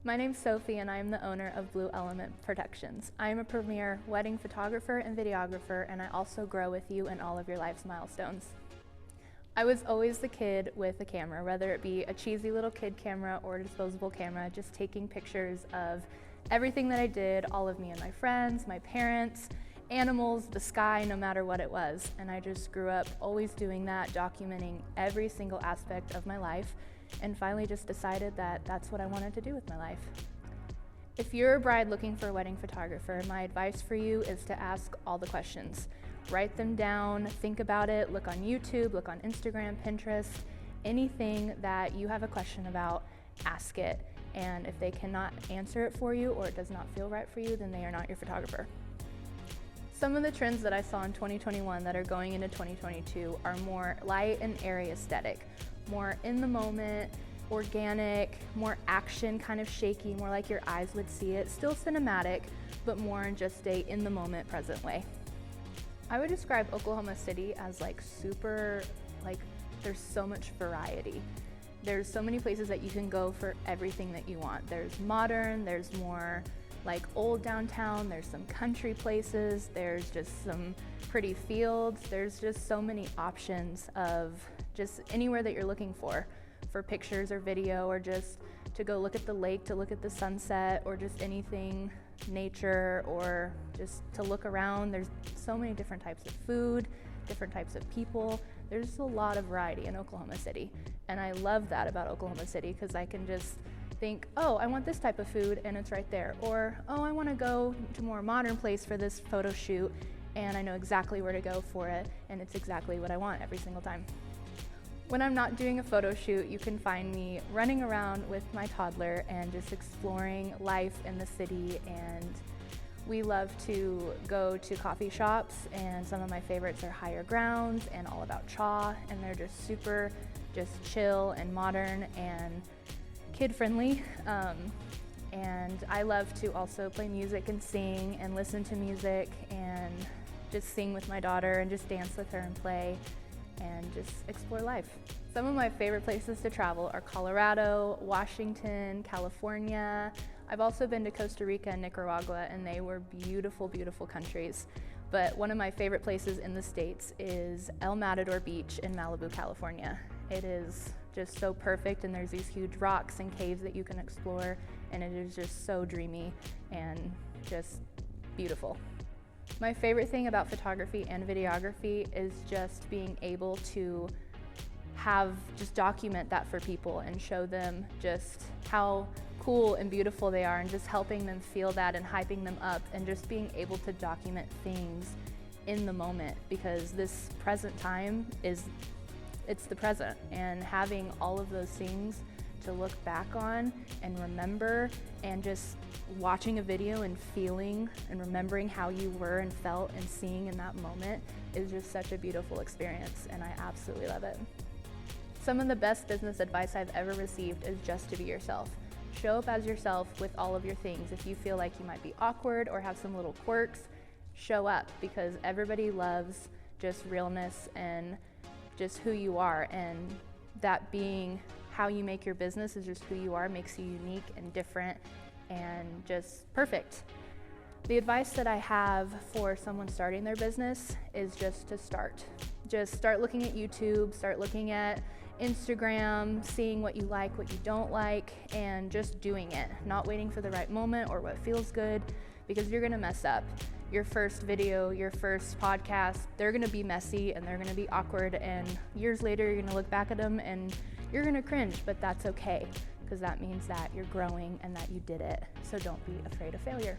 My name's Sophie and I am the owner of Blue Element Productions. I am a premier wedding photographer and videographer, and I also grow with you in all of your life's milestones. I was always the kid with a camera, whether it be a cheesy little kid camera or a disposable camera, just taking pictures of everything that I did, all of me and my friends, my parents, animals, the sky, no matter what it was. And I just grew up always doing that, documenting every single aspect of my life, and finally just decided that that's what I wanted to do with my life. If you're a bride looking for a wedding photographer, my advice for you is to ask all the questions. Write them down, think about it, look on YouTube, look on Instagram, Pinterest, anything that you have a question about, ask it. And if they cannot answer it for you or it does not feel right for you, then they are not your photographer. Some of the trends that I saw in 2021 that are going into 2022 are more light and airy aesthetic, more in the moment, organic, more action, kind of shaky, more like your eyes would see it, still cinematic, but more in just a in the moment, present way. I would describe Oklahoma City as there's so much variety. There's so many places that you can go for everything that you want. There's modern, there's more like old downtown, there's some country places, there's just some pretty fields, there's just so many options of just anywhere that you're looking for pictures or video, or just to go look at the lake, to look at the sunset, or just anything nature, or just to look around. There's so many different types of food, different types of people. There's just a lot of variety in Oklahoma City. And I love that about Oklahoma City, because I can just think, oh, I want this type of food, and it's right there. Or, oh, I want to go to a more modern place for this photo shoot, and I know exactly where to go for it, and it's exactly what I want every single time. When I'm not doing a photo shoot, you can find me running around with my toddler and just exploring life in the city. And we love to go to coffee shops, and some of my favorites are Higher Grounds and All About Chaw, and they're just super chill and modern and kid-friendly. And I love to also play music and sing and listen to music and just sing with my daughter and just dance with her and play and just explore life. Some of my favorite places to travel are Colorado, Washington, California. I've also been to Costa Rica and Nicaragua, and they were beautiful, beautiful countries. But one of my favorite places in the States is El Matador Beach in Malibu, California. It is just so perfect, and there's these huge rocks and caves that you can explore, and it is just so dreamy and just beautiful. My favorite thing about photography and videography is just being able to document that for people and show them just how cool and beautiful they are, and just helping them feel that and hyping them up, and just being able to document things in the moment, because this present time it's the present, and having all of those things to look back on and remember, and just watching a video and feeling and remembering how you were and felt and seeing in that moment is just such a beautiful experience, and I absolutely love it. Some of the best business advice I've ever received is just to be yourself. Show up as yourself with all of your things. If you feel like you might be awkward or have some little quirks, show up, because everybody loves just realness and just who you are, and that being how you make your business is just who you are, makes you unique and different and just perfect. The advice that I have for someone starting their business is just to start. Just start looking at YouTube, start looking at Instagram, seeing what you like, what you don't like, and just doing it. Not waiting for the right moment or what feels good, because you're gonna mess up. Your first video, your first podcast, they're gonna be messy and they're gonna be awkward, and years later you're gonna look back at them and you're gonna cringe, but that's okay, because that means that you're growing and that you did it. So don't be afraid of failure.